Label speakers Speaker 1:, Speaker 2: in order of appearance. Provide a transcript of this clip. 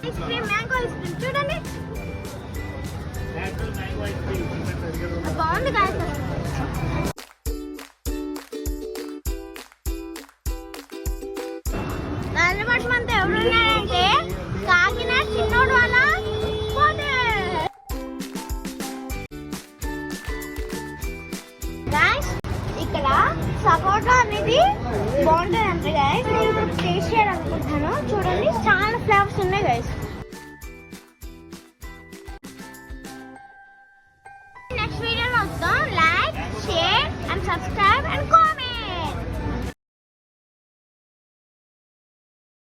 Speaker 1: Ice cream mango ice cream చూడండి బాగుంది guys. నల్లబడి మనతో ఎవరున్నారంటే కాకినాడ చిన్నోడు వాళ్ళ గాయస్. ఇక్కడ సపోటా అనేది బాగుంటుంది అంటే గాయస్. నేను టేస్ట్ చేయాలనుకుంటున్నాను. చూడండి చాలా ఫ్లేవర్స్ ఉన్నాయి గాయస్.